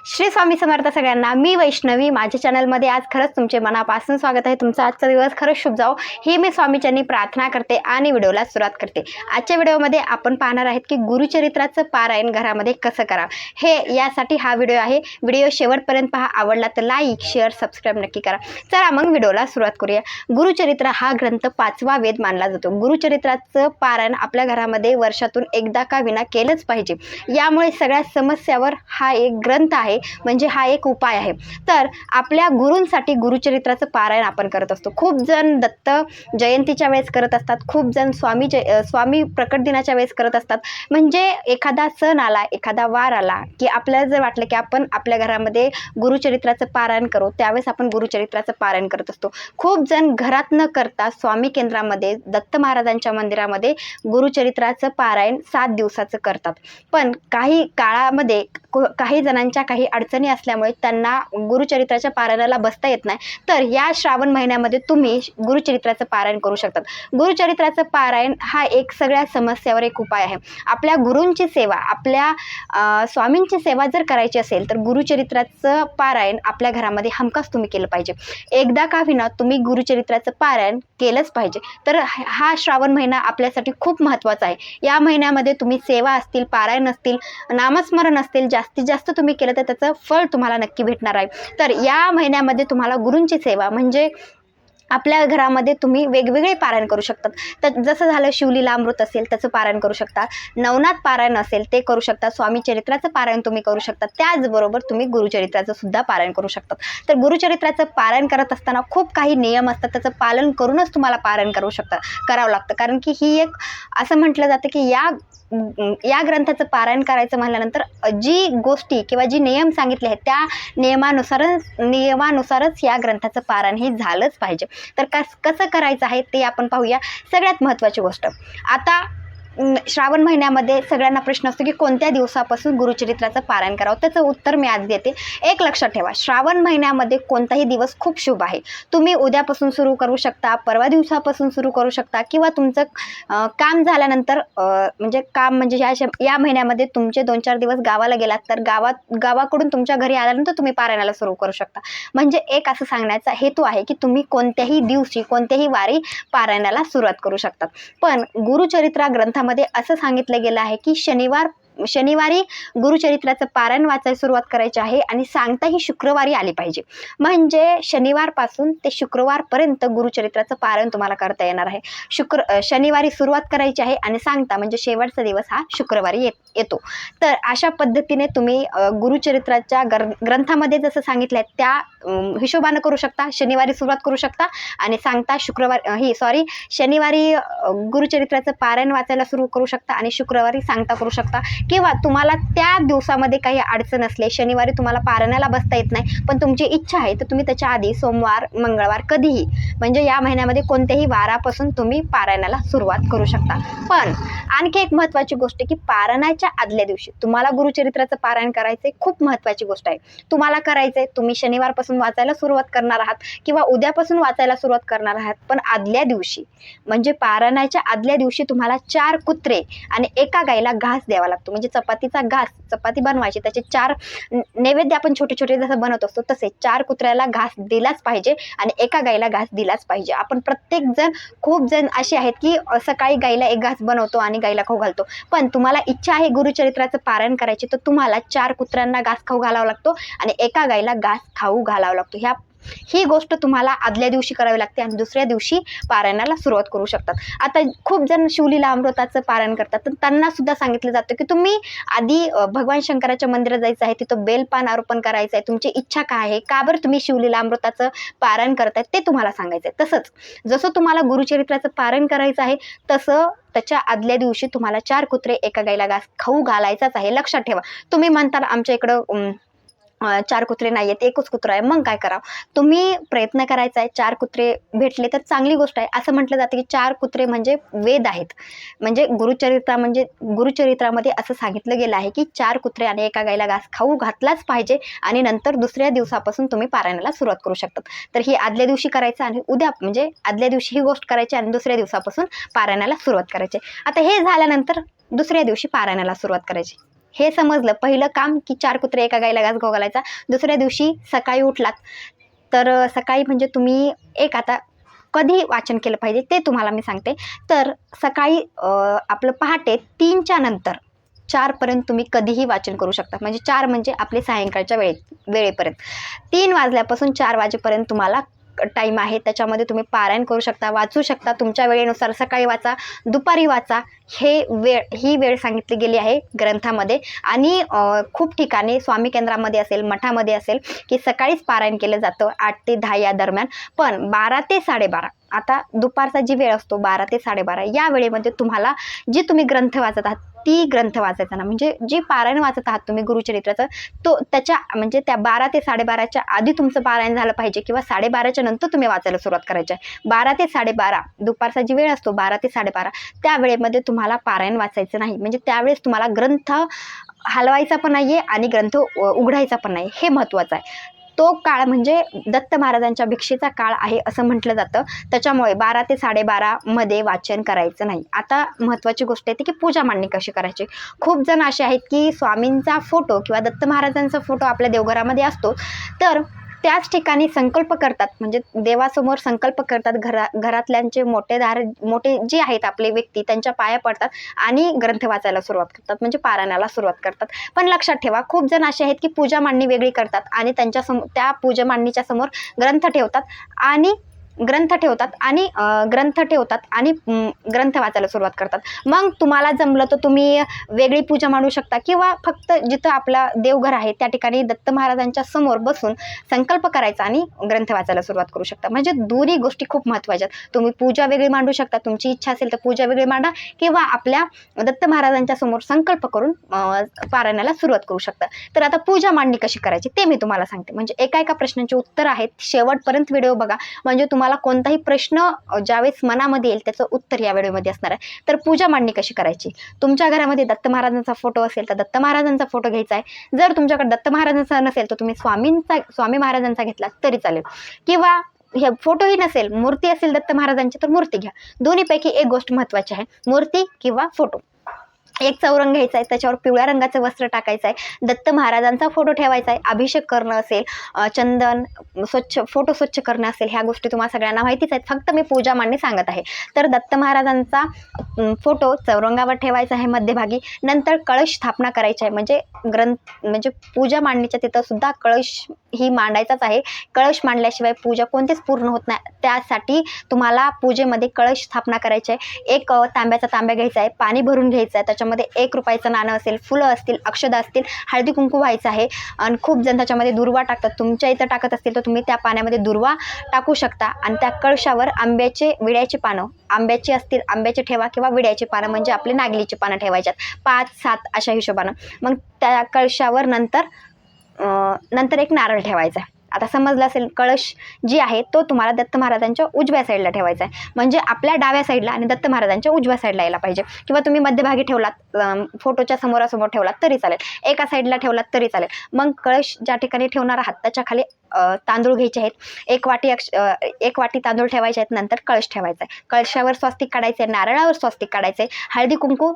श्री स्वामी समर्थ सगळ्यांना। मी वैष्णवी, माझ्या चॅनलमध्ये आज खरंच तुमचे मनापासून स्वागत आहे। तुमचा आजचा दिवस खरंच शुभ जाओ ही मी स्वामीचरणी प्रार्थना करते आणि व्हिडिओला सुरुवात करते। आजच्या व्हिडिओमध्ये आपण पाहणार आहोत की गुरुचरित्राचं पारायण घरामध्ये कसं करावं, हे यासाठी हा व्हिडिओ आहे। व्हिडिओ शेवटपर्यंत पहा, आवडला तर लाईक शेअर सबस्क्राइब नक्की करा। चला मग व्हिडिओला सुरुवात करूया। गुरुचरित्र हा ग्रंथ 5वा वेद मानला जातो। गुरुचरित्राचं पारायण आपल्या घरामध्ये वर्षातून एकदा का विना केलंच पाहिजे। यामुळे सगळ्या समस्यावर हा एक ग्रंथ आहे, म्हणजे हा एक उपाय आहे। तर आपल्या गुरूंसाठी गुरुचरित्राचं पारायण आपण करत असतो। खूप जण दत्त जयंतीच्या वेळेस करत असतात, खूप जण स्वामी प्रकट दिनाच्या वेळेस करत असतात। म्हणजे एखादा सण आला, एखादा वार आला की आपल्याला जर वाटलं की आपण आपल्या घरामध्ये गुरुचरित्राचं पारायण करू, त्यावेळेस आपण गुरुचरित्राचं पारायण करत असतो। खूप जण घरात न करता स्वामी केंद्रामध्ये दत्त महाराजांच्या मंदिरामध्ये गुरुचरित्राचं पारायण 7 दिवसाचं करतात। पण काही काळामध्ये काही जणांच्या काही अडचणी असल्यामुळे त्यांना गुरुचरित्राच्या पारायणाला बसता येत नाही। तर या श्रावण महिन्यामध्ये तुम्ही गुरुचरित्राचं पारायण करू शकतात। गुरुचरित्राचं पारायण हा एक सगळ्या समस्यावर एक उपाय आहे। आपल्या गुरूंची सेवा, आपल्या स्वामींची सेवा जर करायची असेल तर गुरुचरित्राचं पारायण आपल्या घरामध्ये हमखास तुम्ही केलं पाहिजे। एकदा का विना तुम्ही गुरुचरित्राचं पारायण केलंच पाहिजे। तर हा श्रावण महिना आपल्यासाठी खूप महत्त्वाचा आहे। या महिन्यामध्ये तुम्ही सेवा असतील, पारायण असतील, नामस्मरण असतील, जास्तीत जास्त तुम्ही केलं तर त्याचं फळ तुम्हाला नक्की भेटणार आहे। तर या महिन्यामध्ये तुम्हाला गुरूंची सेवा म्हणजे आपल्या घरामध्ये तुम्ही वेगवेगळे पारायण करू शकतात। तर जसं झालं शिवलीला अमृत असेल त्याचं पारायण करू शकता, नवनाथ पारायण असेल ते करू शकता, स्वामी चरित्राचं पारायण तुम्ही करू शकता, त्याचबरोबर तुम्ही गुरुचरित्राचं सुद्धा पारायण करू शकतात। तर गुरुचरित्राचं पारायण करत असताना खूप काही नियम असतात, त्याचं पालन करूनच तुम्हाला पारायण करावं लागतं। कारण की ही एक असं म्हटलं जातं की या ग्रंथाचं पारायण करायचं म्हटल्यानंतर जी गोष्टी किंवा जी नियम सांगितले आहेत त्या नियमानुसारच या ग्रंथाचं पारायण हे झालंच पाहिजे। तर कसं करायचं आहे ते आपण पाहूया। सगळ्यात महत्त्वाची गोष्ट, आता श्रावण महिन्यामध्ये सगळ्यांना प्रश्न असतो की कोणत्या दिवसापासून गुरुचरित्राचं पारायण करावं। त्याचं उत्तर मी आज देते। एक लक्षात ठेवा, श्रावण महिन्यामध्ये कोणताही दिवस खूप शुभ आहे। तुम्ही उद्यापासून सुरू करू शकता, परवा दिवसापासून सुरू करू शकता, किंवा तुमचं काम झाल्यानंतर म्हणजे या महिन्यामध्ये तुमचे 2-4 दिवस गावाला गेलात तर गावाकडून तुमच्या घरी आल्यानंतर तुम्ही पारायणाला सुरू करू शकता। म्हणजे एक असं सांगण्याचा हेतू आहे की तुम्ही कोणत्याही दिवशी कोणत्याही वारी पारायणाला सुरुवात करू शकता। पण गुरुचरित्रा ग्रंथामध्ये असं सांगितलं गेलं आहे की शनिवारी गुरुचरित्राचं पारायण वाचायला सुरुवात करायची आहे आणि सांगता ही शुक्रवारी आली पाहिजे। म्हणजे शनिवारपासून ते शुक्रवारपर्यंत गुरुचरित्राचं पारायण तुम्हाला करता येणार आहे। शनिवारी सुरुवात करायची आहे आणि सांगता म्हणजे शेवटचा दिवस हा शुक्रवारी येतो। तर अशा पद्धतीने तुम्ही गुरुचरित्राच्या ग्रंथामध्ये जसं सांगितलंय त्या हिशोबानं करू शकता। शनिवारी सुरुवात करू शकता आणि सांगता शनिवारी गुरुचरित्राचं पारायण वाचायला सुरू करू शकता आणि शुक्रवारी सांगता करू शकता। किंवा तुम्हाला त्या दिवसामध्ये काही अडचण असले, शनिवारी तुम्हाला पारायणाला बसता येत नाही पण तुमची इच्छा आहे, तर तुम्ही त्याच्या आधी सोमवार मंगळवार कधीही म्हणजे या महिन्यामध्ये कोणत्याही वारापासून तुम्ही पारायणाला सुरुवात करू शकता। पण आणखी एक महत्त्वाची गोष्ट की पारायणाच्या आदल्या दिवशी तुम्हाला गुरुचरित्राचं पारायण करायचंय। खूप महत्त्वाची गोष्ट आहे, तुम्हाला करायचंय, तुम्ही शनिवारपासून वाचायला सुरुवात करणार आहात किंवा उद्यापासून वाचायला सुरुवात करणार आहात। पण आदल्या दिवशी म्हणजे पारायणाच्या आदल्या दिवशी तुम्हाला 4 कुत्रे आणि एका गाईला घास द्यावा लागतो। म्हणजे चपातीचा घास, चपाती बनवायची, त्याचे 4 नैवेद्य आपण छोटे छोटे जसं बनवत असतो तसे 4 कुत्र्याला घास दिलाच पाहिजे आणि एका गाईला घास दिलाच पाहिजे। आपण खूप जण असे आहेत की सकाळी गाईला एक घास बनवतो आणि गाईला खाऊ घालतो। पण तुम्हाला इच्छा आहे गुरुचरित्राचं पारायण करायची तर तुम्हाला 4 कुत्र्यांना घास खाऊ घालावा लागतो आणि एका गाईला घास खाऊ घालावा लागतो। ही गोष्ट तुम्हाला आदल्या दिवशी करावी लागते आणि दुसऱ्या दिवशी पारायणाला सुरुवात करू शकतात। आता खूप जण शिवलीला अमृताचं पारायण करतात, तर त्यांना सुद्धा सांगितलं जातं की तुम्ही आधी भगवान शंकराच्या मंदिरात जायचं आहे, तिथं बेलपान अर्पण करायचं आहे, तुमची इच्छा काय आहे, का बरं तुम्ही शिवलीला अमृताचं पारायण करताय ते तुम्हाला सांगायचं आहे। तसंच जसं तुम्हाला गुरुचरित्राचं पारायण करायचं आहे तसं त्याच्या आदल्या दिवशी तुम्हाला 4 कुत्रे एका गाईला घास खाऊ घालायचाच आहे। लक्षात ठेवा, तुम्ही म्हणता आमच्या इकडं 4 कुत्रे नाही आहेत, एकच कुत्रा आहे, मग काय करावं? तुम्ही प्रयत्न करायचा आहे। 4 कुत्रे भेटले तर चांगली गोष्ट आहे। असं म्हटलं जातं की 4 कुत्रे म्हणजे वेद आहेत। म्हणजे गुरुचरित्रामध्ये असं सांगितलं गेलं आहे की 4 कुत्रे आणि एका गाईला घास खाऊ घातलाच पाहिजे आणि नंतर दुसऱ्या दिवसापासून तुम्ही पारायणाला सुरुवात करू शकतात। तर ही आदल्या दिवशी करायचं आणि उद्या म्हणजे आदल्या दिवशी ही गोष्ट करायची आणि दुसऱ्या दिवसापासून पारायणाला सुरुवात करायची। आता हे झाल्यानंतर दुसऱ्या दिवशी पारायणाला सुरुवात करायची। हे समजलं पहिलं काम की 4 कुत्रे एका गाईला घास खाऊ घालायचा. दुसऱ्या दिवशी सकाळी उठलात तर सकाळी म्हणजे तुम्ही एक आता कधी वाचन केलं पाहिजे ते तुम्हाला मी सांगते. तर सकाळी आपलं पहाटे 3च्या नंतर 4पर्यंत तुम्ही कधीही वाचन करू शकता. म्हणजे 4 म्हणजे आपले सायंकाळच्या वेळेपर्यंत. 3 वाजल्यापासून 4 वाजेपर्यंत तुम्हाला टाईम आहे. त्याच्यामध्ये तुम्ही पारायण करू शकता, वाचू शकता तुमच्या वेळेनुसार. सकाळी वाचा, दुपारी वाचा. ही वेळ सांगितली गेली आहे ग्रंथामध्ये. आणि खूप ठिकाणी स्वामी केंद्रामध्ये असेल, मठामध्ये असेल की सकाळीच पारायण केलं जातं 8 ते 10 या दरम्यान. पण 12 ते 12:30 आता दुपारचा जी वेळ असतो 12 ते 12:30 या वेळेमध्ये तुम्हाला जी तुम्ही ग्रंथ वाचत आहात ती ग्रंथ वाचायचा ना, म्हणजे जी पारायण वाचत आहात तुम्ही गुरुचरित्राचं तो त्याच्या म्हणजे त्या 12 ते 12:30च्या आधी तुमचं पारायण झालं पाहिजे किंवा 12:30च्या नंतर तुम्ही वाचायला सुरुवात करायची आहे. 12 ते 12:30 दुपारचा जी वेळ असतो 12 ते 12:30 त्या वेळेमध्ये तुम्हाला पारायण वाचायचं नाही. म्हणजे त्यावेळेस तुम्हाला ग्रंथ हलवायचा पण नाही आहे आणि ग्रंथ उघडायचा पण नाही. हे महत्त्वाचं आहे. तो काळ म्हणजे दत्त महाराजांच्या भिक्षेचा काळ आहे असं म्हटलं जातं. त्याच्यामुळे 12 ते 12:30 वाचन करायचं नाही. आता महत्त्वाची गोष्ट येते की पूजा मांडणी कशी करायची. खूप जण असे आहेत की स्वामींचा फोटो किंवा दत्त महाराजांचा फोटो आपल्या देवघरामध्ये असतो, तर त्याच ठिकाणी संकल्प करतात. म्हणजे देवासमोर संकल्प करतात. घरातल्यांचे मोठे जे आहेत आपले व्यक्ती त्यांच्या पाया पडतात आणि ग्रंथ वाचायला सुरुवात करतात, म्हणजे पारायणाला सुरुवात करतात. पण लक्षात ठेवा खूप जण असे आहेत की पूजा मांडणी वेगळी करतात आणि त्या पूजा मांडणीच्या समोर ग्रंथ ठेवतात आणि ग्रंथ ठेवतात आणि ग्रंथ वाचायला सुरुवात करतात. मग तुम्हाला जमलं तर तुम्ही वेगळी पूजा मांडू शकता किंवा फक्त जिथं आपला देवघर आहे त्या ठिकाणी दत्त महाराजांच्या समोर बसून संकल्प करायचा आणि ग्रंथ वाचायला सुरुवात करू शकता. म्हणजे दोन्ही गोष्टी खूप महत्त्वाच्या आहेत. तुम्ही पूजा वेगळी मांडू शकता, तुमची इच्छा असेल तर पूजा वेगळी मांडा किंवा आपल्या दत्त महाराजांच्या समोर संकल्प करून पारायणाला सुरुवात करू शकता. तर आता पूजा मांडणी कशी करायची ते मी तुम्हाला सांगते. म्हणजे एका प्रश्नांची उत्तर आहेत, शेवटपर्यंत व्हिडिओ बघा. म्हणजे तुम्हाला कोणताही प्रश्न ज्यावेळेस मनामध्ये येईल त्याचं उत्तर या व्हिडिओमध्ये असणार आहे. तर पूजा मांडणी कशी करायची. तुमच्या घरामध्ये दत्त महाराजांचा फोटो असेल तर दत्त महाराजांचा फोटो घ्यायचा आहे. जर तुमच्याकडे दत्त महाराजांचा नसेल तर तुम्ही स्वामी महाराजांचा घेतला तरी चालेल किंवा हे फोटोही नसेल, मूर्ती असेल दत्त महाराजांची तर मूर्ती घ्या. दोन्हीपैकी एक गोष्ट महत्त्वाची आहे, मूर्ती किंवा फोटो. एक चौरंग घ्यायचा आहे, त्याच्यावर पिवळ्या रंगाचं वस्त्र टाकायचं आहे, दत्त महाराजांचा फोटो ठेवायचा आहे, अभिषेक करणं असेल, चंदन फोटो स्वच्छ करणं असेल, ह्या गोष्टी तुम्हाला सगळ्यांना माहितीच आहेत. फक्त मी पूजा मांडणी सांगत आहे. तर दत्त महाराजांचा फोटो चौरंगावर ठेवायचा आहे मध्यभागी. नंतर कळश स्थापना करायची आहे. म्हणजे पूजा मांडणीच्या तिथं सुद्धा कळश ही मांडायचाच आहे. कळश मांडल्याशिवाय पूजा कोणतीच पूर्ण होत नाही. त्यासाठी तुम्हाला पूजेमध्ये कळश स्थापना करायची आहे. एक तांब्याचा तांब्या घ्यायचा आहे, पाणी भरून घ्यायचं आहे, त्याच्यामध्ये 1 रुपयाचं नाणं असेल, फुलं असतील, अक्षदा असतील, हळदी कुंकू व्हायचं आहे. आणि खूप जण त्याच्यामध्ये दुर्वा टाकतात. तुमच्या इथं टाकत असतील तर तुम्ही त्या पाण्यामध्ये दुर्वा टाकू शकता. आणि त्या कळशावर विड्याची पानं आंब्याची असतील आंब्याची ठेवा किंवा विड्याची पानं म्हणजे आपली नागलीची पानं ठेवायच्यात 5-7 अशा हिशोबानं. मग त्या कळशावर नंतर एक नारळ ठेवायचा. आता समजलं असेल, कळश जी आहे तो तुम्हाला दत्त महाराजांच्या उजव्या साईडला ठेवायचा आहे. म्हणजे आपल्या डाव्या साईडला आणि दत्त महाराजांच्या उजव्या साईडला यायला पाहिजे. किंवा तुम्ही मध्यभागी ठेवलात, फोटोच्या समोरासमोर ठेवलात तरी चालेल, एका साईडला ठेवलात तरी चालेल. मग कळश ज्या ठिकाणी ठेवणार आहात त्याच्या खाली तांदूळ घ्यायचे आहेत. एक वाटी तांदूळ ठेवायचे आहेत. नंतर कळश ठेवायचा आहे. कळशावर स्वस्तिक काढायचं आहे, नारळावर स्वस्तिक काढायचं आहे, हळदी कुंकू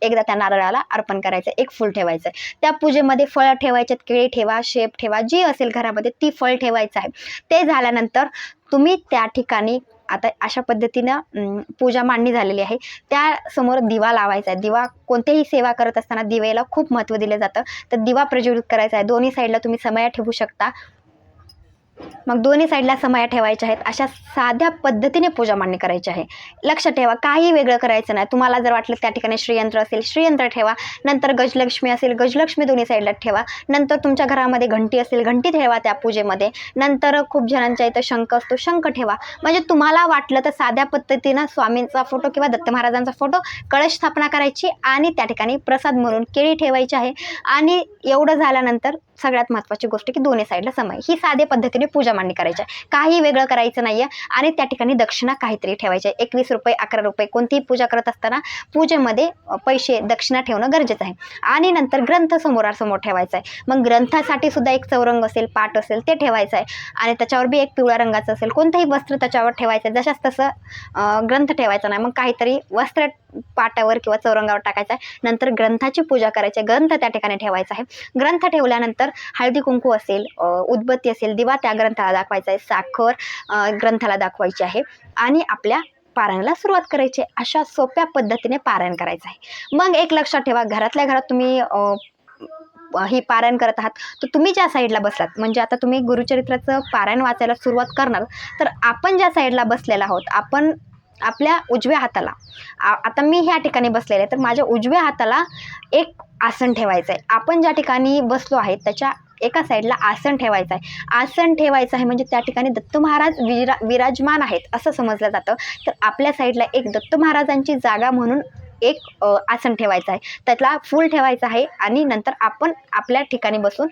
एकदा त्या नारळाला अर्पण करायचं, एक फूल ठेवायचं आहे. त्या पूजेमध्ये फळं ठेवायचे, केळी ठेवा, शेप ठेवा, जी असेल घरामध्ये ती फळ ठेवायचं आहे. ते झाल्यानंतर तुम्ही त्या ठिकाणी आता अशा पद्धतीनं पूजा मांडणी झालेली आहे. त्यासमोर दिवा लावायचा आहे. दिवा कोणत्याही सेवा करत असताना दिवेला खूप महत्त्व दिलं जातं. तर दिवा प्रज्वलित करायचा आहे. दोन्ही साईडला तुम्ही समया ठेवू शकता. मग दोन्ही साईडला समया ठेवायच्या आहेत. अशा साध्या पद्धतीने पूजा मांडणी करायची आहे. लक्षात ठेवा काही वेगळं करायचं नाही. तुम्हाला जर वाटलं त्या ठिकाणी श्रीयंत्र असेल श्रीयंत्र ठेवा. नंतर गजलक्ष्मी असेल गजलक्ष्मी दोन्ही साईडला ठेवा. नंतर तुमच्या घरामध्ये घंटी असेल घंटी ठेवा त्या पूजेमध्ये. नंतर खूप जणांच्या इथं शंख असतो शंख ठेवा. म्हणजे तुम्हाला वाटलं तर साध्या पद्धतीनं स्वामींचा फोटो किंवा दत्त महाराजांचा फोटो कळश स्थापना करायची आणि त्या ठिकाणी प्रसाद म्हणून केळी ठेवायची आहे. आणि एवढं झाल्यानंतर सगळ्यात महत्त्वाची गोष्ट की दोन्ही साईडला समय. ही साध्या पद्धतीने पूजा मांडणी करायची आहे. काही वेगळं करायचं नाही आहे. आणि त्या ठिकाणी दक्षिणा काहीतरी ठेवायची आहे. 21 रुपये 11 रुपये कोणतीही पूजा करत असताना पूजेमध्ये पैसे दक्षिणा ठेवणं गरजेचं आहे. आणि नंतर ग्रंथ समोरासमोर ठेवायचा आहे. मग ग्रंथासाठी सुद्धा एक चौरंग असेल पाट असेल ते ठेवायचं आहे. आणि त्याच्यावर बी एक पिवळ्या रंगाचं असेल कोणतंही वस्त्र त्याच्यावर ठेवायचं आहे. जशाच तसं ग्रंथ ठेवायचा नाही. मग काहीतरी वस्त्र पाटावर किंवा चौरंगावर टाकायचा आहे. नंतर ग्रंथाची पूजा करायची आहे, ग्रंथ त्या ठिकाणी ठेवायचा आहे. ग्रंथ ठेवल्यानंतर हळदी कुंकू असेल, उदबत्ती असेल, दिवा त्या ग्रंथाला दाखवायचा आहे, साखर ग्रंथाला दाखवायची आहे आणि आपल्या पारायणाला सुरुवात करायची आहे. अशा सोप्या पद्धतीने पारायण करायचं आहे. मग एक लक्षात ठेवा, घरातल्या घरात तुम्ही ही पारायण करत आहात तर तुम्ही ज्या साईडला बसलात, म्हणजे आता तुम्ही गुरुचरित्राचं पारायण वाचायला सुरुवात करणार, तर आपण ज्या साईडला बसलेला आहोत, आपण आपल्या उजव्या हाताला, आता मी ह्या ठिकाणी बसलेले आहे तर माझ्या उजव्या हाताला एक आसन ठेवायचं आहे. आपण ज्या ठिकाणी बसलो आहे त्याच्या एका साईडला आसन ठेवायचं आहे. आसन ठेवायचं आहे म्हणजे त्या ठिकाणी दत्त महाराज विराजमान आहेत असं समजलं जातं. तर आपल्या साईडला एक दत्त महाराजांची जागा म्हणून एक आसन ठेवायचं आहे, त्यातला फूल ठेवायचं आहे आणि नंतर आपण आपल्या ठिकाणी बसून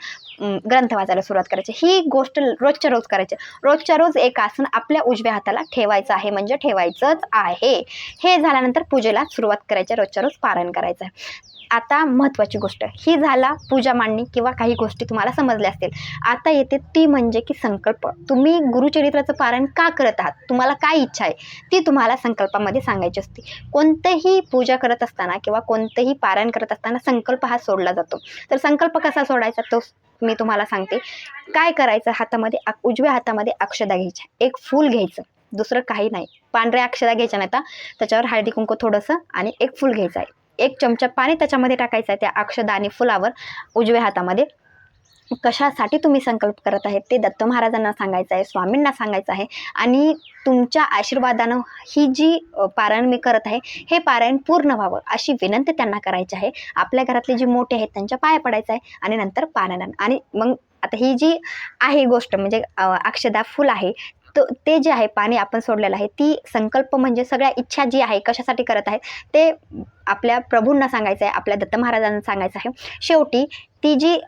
ग्रंथ वाचायला सुरुवात करायची. ही गोष्ट रोजच्या रोज करायची. रोजच्या रोज एक आसन आपल्या उजव्या हाताला ठेवायचं आहे, म्हणजे ठेवायचंच आहे. हे झाल्यानंतर पूजेला सुरुवात करायची, रोजच्या रोज पारायण करायचं आहे. आता महत्त्वाची गोष्ट ही झाला पूजा मांडणी किंवा काही गोष्टी तुम्हाला समजल्या असतील. आता येते ती म्हणजे की संकल्प. तुम्ही गुरुचरित्राचं पारायण का करत आहात, तुम्हाला काय इच्छा आहे ती तुम्हाला संकल्पामध्ये सांगायची असते. कोणतेही पूजा करत असताना किंवा कोणतेही पारायण करत असताना संकल्प हा सोडला जातो. तर संकल्प कसा सोडायचा तो मी तुम्हाला सांगते. काय करायचं, हातामध्ये उजव्या हातामध्ये अक्षदा घ्यायच्या, एक फूल घ्यायचं, दुसरं काही नाही. पांढऱ्या अक्षदा घ्यायच्या नाही, त्याच्यावर हळदी कुंकू थोडंसं आणि एक फूल घ्यायचं आहे. एक चमचा पाणी त्याच्यामध्ये टाकायचं आहे, त्या अक्षदा आणि फुलावर उजव्या हातामध्ये. कशासाठी तुम्ही संकल्प करत आहेत ते दत्त महाराजांना सांगायचं आहे, स्वामींना सांगायचं आहे आणि तुमच्या आशीर्वादानं ही जी पारायण मी करत आहे हे पारायण पूर्ण व्हावं अशी विनंती त्यांना करायची आहे. आपल्या घरातले जे मोठे आहेत त्यांच्या पाया पडायचं आहे आणि नंतर पारायण. आणि मग आता ही जी आहे गोष्ट म्हणजे अक्षदा फुल आहे ते जे आहे पाणी आपण सोडलेलं आहे, ती संकल्प म्हणजे सगळ्या इच्छा जी आहे कशासाठी करत आहे ते आपल्या प्रभूंना सांगायचं आहे, आपल्या दत्त महाराजांना सांगायचं आहे. शेवटी ती जी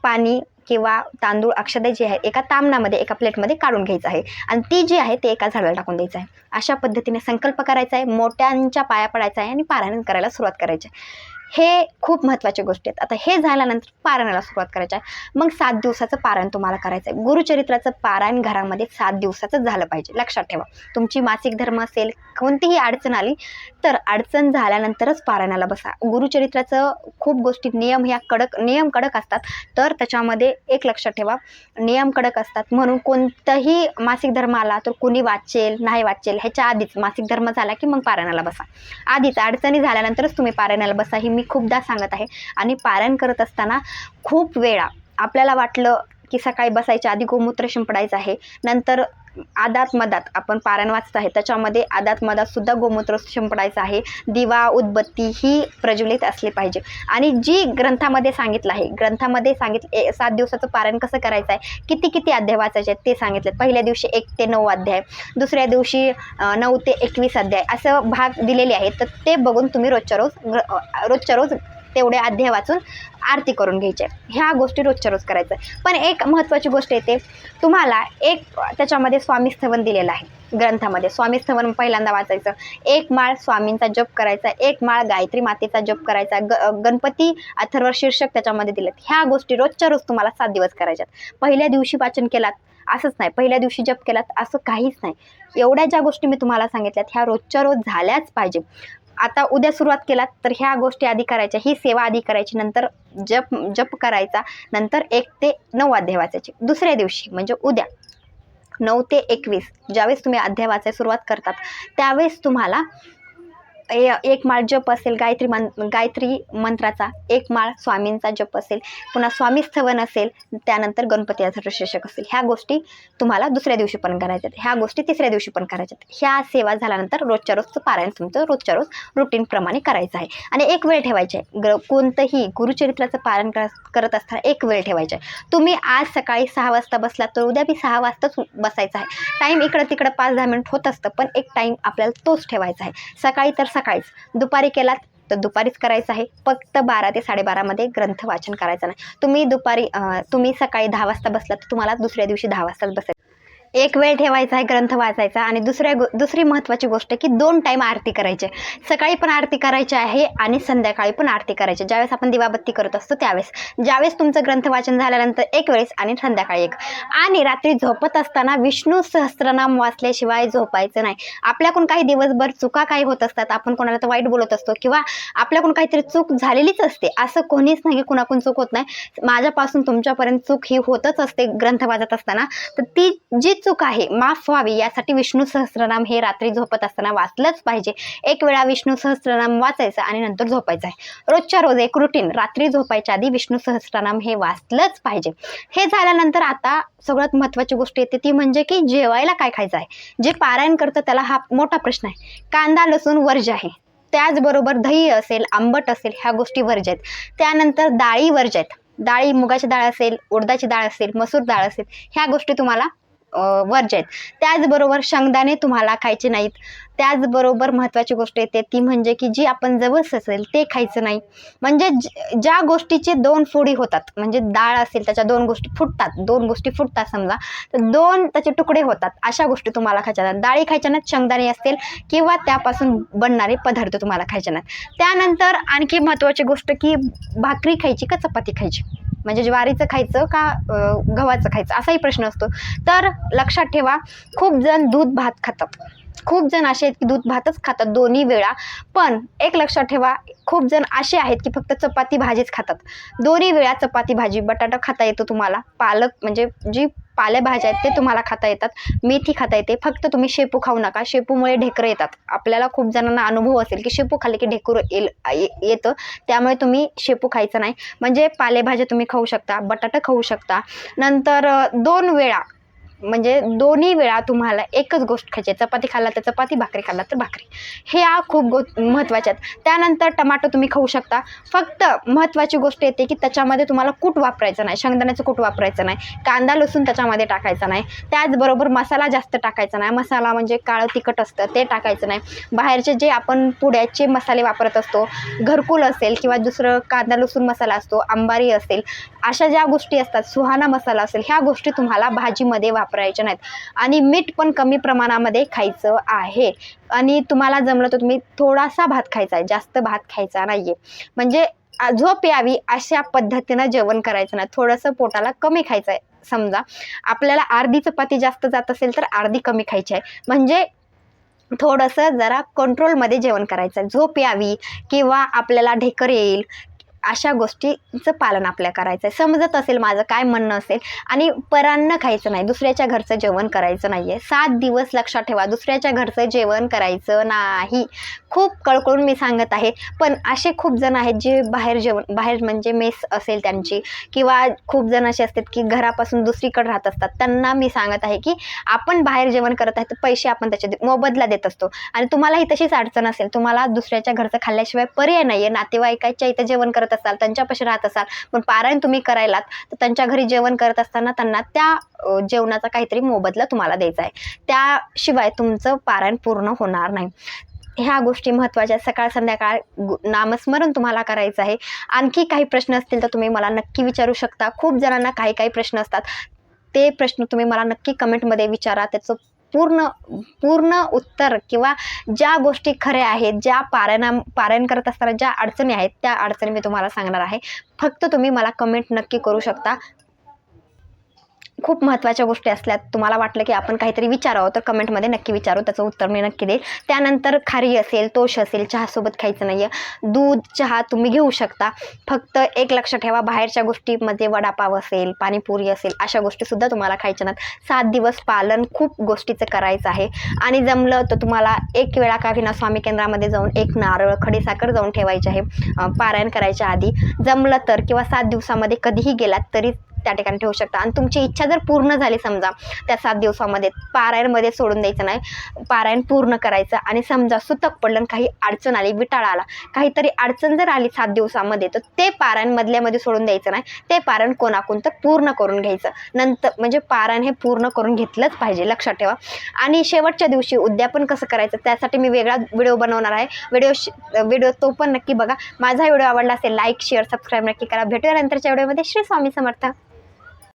पाणी किंवा तांदूळ अक्षदा जी आहे एका तामणामध्ये एका प्लेटमध्ये काढून घ्यायचं आहे आणि ती जी आहे ते एका झाडाला टाकून द्यायचं आहे. अशा पद्धतीने संकल्प करायचा आहे, मोठ्यांच्या पाया पडायचा आहे आणि पारायण करायला सुरुवात करायची आहे. हे खूप महत्त्वाच्या गोष्टी आहेत. आता हे झाल्यानंतर पारायणाला सुरुवात करायची आहे. मग 7 दिवसाचं पारायण तुम्हाला करायचं आहे. गुरुचरित्राचं पारायण घरामध्ये 7 दिवसाचं झालं पाहिजे. लक्षात ठेवा, तुमची मासिक धर्म असेल, कोणतीही अडचण आली तर अडचण झाल्यानंतरच पारायणाला बसा. गुरुचरित्राचं खूप गोष्टी नियम कडक असतात, तर त्याच्यामध्ये एक लक्षात ठेवा, नियम कडक असतात. म्हणून कोणतंही मासिक धर्म आला तर कुणी वाचेल नाही वाचेल ह्याच्या आधीच, मासिक धर्म झाला की मग पारायणाला बसा. आधीच अडचणी झाल्यानंतरच तुम्ही पारायणाला बसा, ही मी खूपदा सांगत आहे. आणि पारायण करत असताना खूप वेळा आपल्याला वाटलं की सकाळी बसायच्या आधी गोमूत्र शिंपडायचं आहे, नंतर आदात मधात आपण पारायण वाचत आहे त्याच्यामध्ये आदात मधात सुद्धा गोमूत्र शिंपडायचं आहे. दिवा उदबत्ती ही प्रज्वलित असली पाहिजे. आणि जी ग्रंथामध्ये सांगितलं आहे, ग्रंथामध्ये सांगितलं 7 दिवसाचं पारायण कसं करायचं आहे, किती अध्याय वाचायचे आहेत ते सांगितले. पहिल्या दिवशी 1 ते 9 अध्याय, दुसऱ्या दिवशी 9 ते 21 अध्याय असं भाग दिलेले आहेत. तर ते बघून तुम्ही रोजच्या रोज तेवढे अध्याय वाचून आरती करून घ्यायचे. ह्या गोष्टी रोजच्या रोज करायचं. पण एक महत्त्वाची गोष्ट येते, तुम्हाला एक त्याच्यामध्ये स्वामी स्थवन दिलेलं आहे. ग्रंथामध्ये स्वामी स्थवन पहिल्यांदा वाचायचं. 1 माळ स्वामींचा जप करायचा, 1 माळ गायत्री मातेचा जप करायचा, गणपती अथर्व शीर्षक त्याच्यामध्ये दिलेत. ह्या गोष्टी रोजच्या रोज तुम्हाला 7 दिवस करायच्यात. पहिल्या दिवशी वाचन केलात असंच नाही, पहिल्या दिवशी जप केलात असं काहीच नाही. एवढ्या ज्या गोष्टी मी तुम्हाला सांगितल्यात ह्या रोजच्या रोज झाल्याच पाहिजे. आता उद्या सुरुवात केलात तर ह्या गोष्टी आधी करायच्या, ही सेवा आधी करायची, नंतर जप करायचा, नंतर 1 ते 9 अध्याय वाचायचे. दुसऱ्या दिवशी म्हणजे उद्या 9 ते 21 ज्यावेळेस तुम्ही अध्याय वाचायला सुरुवात करतात त्यावेळेस तुम्हाला 1 माळ जप असेल गायत्री मंत्राचा, 1 माळ स्वामींचा जप असेल, पुन्हा स्वामी स्थवन असेल, त्यानंतर गणपती अथर्व शीर्षक असेल. ह्या गोष्टी तुम्हाला दुसऱ्या दिवशी पण करायच्यात, ह्या गोष्टी तिसऱ्या दिवशी पण करायच्यात. ह्या सेवा झाल्यानंतर रोजच्या रोजचं पारायण तुमचं रोजच्या रोज रुटीन प्रमाणे करायचं आहे. आणि एक वेळ ठेवायची आहे. कोणतंही गुरुचरित्राचं पारायण करत असताना एक वेळ ठेवायची आहे. तुम्ही आज सकाळी 6 वाजता बसलात तर उद्या बी 6 वाजताच बसायचं आहे. टाईम इकडं तिकडं 5-10 मिनिट होत असतं, पण एक टाईम आपल्याला तोच ठेवायचा आहे. सकाळी तर सकाळीच, दुपारी केलात तर दुपारीच करायचं आहे. फक्त 12 ते 12:30 ग्रंथ वाचन करायचं नाही. तुम्ही सकाळी 10 वाजता बसलात तर तुम्हाला दुसऱ्या दिवशी 10 वाजताच बसायचं. एक वेळ ठेवायचा आहे ग्रंथ वाचायचा आणि दुसरी महत्त्वाची गोष्ट की 2 टाईम आरती करायची. सकाळी पण आरती करायची आहे आणि संध्याकाळी पण आरती करायची. ज्यावेळेस आपण दिवाबत्ती करत असतो त्यावेळेस. ज्यावेळेस तुमचं ग्रंथ वाचन झाल्यानंतर एक वेळेस आणि संध्याकाळी एक. आणि रात्री झोपत असताना विष्णू सहस्त्रनाम वाचल्याशिवाय झोपायचं नाही. आपल्याकडून काही दिवसभर चुका काही होत असतात, आपण कोणाला तर वाईट बोलत असतो किंवा आपल्याकडून काहीतरी चूक झालेलीच असते. असं कोणीच नाही की कुणाकडून चूक होत नाही. माझ्यापासून तुमच्यापर्यंत चूक ही होतच असते ग्रंथ वाचत असताना. तर ती जी चूक आहे माफ व्हावी यासाठी विष्णू सहस्त्रनाम हे रात्री झोपत असताना वाचलंच पाहिजे. एक वेळा विष्णू सहस्त्रनाम वाचायचं आणि नंतर झोपायचं आहे. रोजच्या रोज एक रुटीन, रात्री झोपायच्या आधी विष्णू सहस्त्रनाम हे वाचलंच पाहिजे. हे झाल्यानंतर आता सगळ्यात महत्त्वाची गोष्ट येते ती म्हणजे की जेवायला काय खायचं आहे. जे पारायण करतं त्याला हा मोठा प्रश्न आहे. कांदा लसूण वर्ज्य आहे. त्याचबरोबर दही असेल, आंबट असेल, ह्या गोष्टी वर्ज्य आहेत. त्यानंतर डाळी वर्ज्य आहेत. डाळी मुगाची डाळ असेल, उडदाची डाळ असेल, मसूर डाळ असेल, ह्या गोष्टी तुम्हाला वर्ज्य आहेत. त्याचबरोबर शेंगदाणे तुम्हाला खायचे नाहीत. त्याचबरोबर महत्त्वाची गोष्ट येते ती म्हणजे की जी आपण जवस असेल ते खायचं नाही. म्हणजे ज्या गोष्टीचे 2 फोडी होतात, म्हणजे डाळ असेल त्याच्या 2 गोष्टी फुटतात, 2 गोष्टी फुटतात समजा, तर 2 त्याचे तुकडे होतात, अशा गोष्टी तुम्हाला खायच्या नाहीत. डाळी खायच्या नाहीत, शेंगदाणे असतील किंवा त्यापासून बनणारे पदार्थ तुम्हाला खायचे नाहीत. त्यानंतर आणखी महत्त्वाची गोष्ट की भाकरी खायची का चपाती खायची, म्हणजे ज्वारीचं खायचं का गव्हाचं खायचं असाही प्रश्न असतो. तर लक्षात ठेवा, खूप जण दूध भात खातात. खूप जण असे आहेत की दूध भातच खातात दोन्ही वेळा. पण एक लक्षात ठेवा, खूप जण असे आहेत की फक्त चपाती भाजीच खातात. दोन्ही वेळा चपाती भाजी, बटाटा खाता येतो तुम्हाला, पालक म्हणजे जी पालेभाज्या आहेत ते तुम्हाला खाता येतात, मेथी खाता येते. फक्त तुम्ही शेपू खाऊ नका, शेपूमुळे ढेकरं येतात. आपल्याला खूप जणांना अनुभव असेल की शेपू खाल्ले की ढेकूर येतं, त्यामुळे तुम्ही शेपू खायचं नाही. म्हणजे पालेभाज्या तुम्ही खाऊ शकता, बटाटा खाऊ शकता. नंतर 2 वेळा म्हणजे दोन्ही वेळा तुम्हाला एकच गोष्ट खायची आहे. चपाती खाल्ला तर चपाती, भाकरी खाल्ला तर भाकरी. ह्या खूप महत्त्वाच्या आहेत. त्यानंतर टमाटो तुम्ही खाऊ शकता. फक्त महत्त्वाची गोष्ट येते की त्याच्यामध्ये तुम्हाला कूट वापरायचं नाही, शेंगदाण्याचं कूट वापरायचं नाही, कांदा लसूण त्याच्यामध्ये टाकायचा नाही. त्याचबरोबर मसाला जास्त टाकायचा नाही. मसाला म्हणजे काळं तिखट असतं ते टाकायचं नाही. बाहेरचे जे आपण पुड्याचे मसाले वापरत असतो, घरकुल असेल किंवा दुसरं कांदा लसूण मसाला असतो, अंबारी असेल, अशा ज्या गोष्टी असतात, सुहाना मसाला असेल, ह्या गोष्टी तुम्हाला भाजीमध्ये वापरायच्या नाहीत. आणि मीठ पण कमी प्रमाणामध्ये खायचं आहे. आणि तुम्हाला जमलं तर तुम्ही थोडासा भात खायचा आहे, जास्त भात खायचा नाहीये. म्हणजे झोप यावी अशा पद्धतीनं जेवण करायचं नाही. थोडंसं पोटाला कमी खायचं आहे. समजा आपल्याला अर्धी चपाती जास्त जात असेल तर अर्धी कमी खायची आहे. म्हणजे थोडंसं जरा कंट्रोलमध्ये जेवण करायचं आहे. झोप यावी किंवा आपल्याला ढेकर येईल अशा गोष्टीचं पालन आपल्या करायचं आहे. समजत असेल माझं काय म्हणणं असेल. आणि परान्न खायचं नाही, दुसऱ्याच्या घरचं जेवण करायचं नाही आहे. 7 दिवस लक्षात ठेवा, दुसऱ्याच्या घरचं जेवण करायचं नाही. खूप कळकळून मी सांगत आहे. पण असे खूप जण आहेत जे बाहेर म्हणजे मेस असेल त्यांची, किंवा खूप जण असे असतात की घरापासून दुसरीकडे राहत असतात. त्यांना मी सांगत आहे की आपण बाहेर जेवण करत आहे तर पैसे आपण त्याचे मोबदला देत असतो. आणि तुम्हालाही तशीच अडचण असेल, तुम्हाला दुसऱ्याच्या घरचं खाल्ल्याशिवाय पर्याय नाही आहे. नातेवाईकाच्या इथं जेवण करत असाल, त्यांच्यापाशी राहत असाल, पण पारायण तुम्ही करायलात तर त्यांच्या घरी जेवण करत असताना त्यांना त्या जेवणाचा काहीतरी मोबदला तुम्हाला द्यायचा आहे. त्याशिवाय तुमचं पारायण पूर्ण होणार नाही. ह्या गोष्टी महत्त्वाच्या. सकाळ संध्याकाळ नामस्मरण तुम्हाला करायचं आहे. आणखी काही प्रश्न असतील तर तुम्ही मला नक्की विचारू शकता. खूप जणांना काही प्रश्न असतात, ते प्रश्न तुम्ही मला नक्की कमेंटमध्ये विचारा. त्याचं पूर्ण उत्तर किंवा ज्या गोष्टी खऱ्या आहेत, ज्या पारायण करत असताना ज्या अडचणी आहेत त्या अडचणी मी तुम्हाला सांगणार आहे. फक्त तुम्ही मला कमेंट नक्की करू शकता. खूप महत्त्वाच्या गोष्टी असल्यात, तुम्हाला वाटलं की आपण काहीतरी विचारावं तर कमेंटमध्ये नक्की विचारू, त्याचं उत्तर मी नक्की देईल. त्यानंतर खारी असेल, तोष असेल, चहासोबत खायचं नाही आहे. दूध चहा तुम्ही घेऊ शकता. फक्त एक लक्षात ठेवा, बाहेरच्या गोष्टीमध्ये वडापाव असेल, पाणीपुरी असेल, अशा गोष्टीसुद्धा तुम्हाला खायच्या नाहीत. 7 दिवस पालन खूप गोष्टीचं करायचं आहे. आणि जमलं तर तुम्हाला एक वेळा का विना स्वामी केंद्रामध्ये जाऊन एक नारळ, खडीसाखर जाऊन ठेवायचे आहे पारायण करायच्या आधी. जमलं तर किंवा 7 दिवसामध्ये कधीही गेलात तरी त्या ठिकाणी ठेवू शकता. आणि तुमची इच्छा जर पूर्ण झाली समजा त्या 7 दिवसामध्ये, पारायणमध्ये सोडून द्यायचं नाही, पारायण पूर्ण करायचं. आणि समजा सुतक पडलं, काही अडचण आली, विटाळा आला, काहीतरी अडचण जर आली 7 दिवसामध्ये, तर ते पारायण मधल्यामध्ये सोडून द्यायचं नाही. ते पारायण कोणाकोण तर पूर्ण करून घ्यायचं. नंतर म्हणजे पारायण हे पूर्ण करून घेतलंच पाहिजे, लक्षात ठेवा. आणि शेवटच्या दिवशी उद्यापन कसं करायचं त्यासाठी मी वेगळा व्हिडिओ बनवणार आहे. व्हिडिओ तो पण नक्की बघा. माझा व्हिडिओ आवडला असेल लाईक शेअर सबस्क्राईब नक्की करा. भेटूया नंतरच्या व्हिडिओमध्ये. श्री स्वामी समर्थ.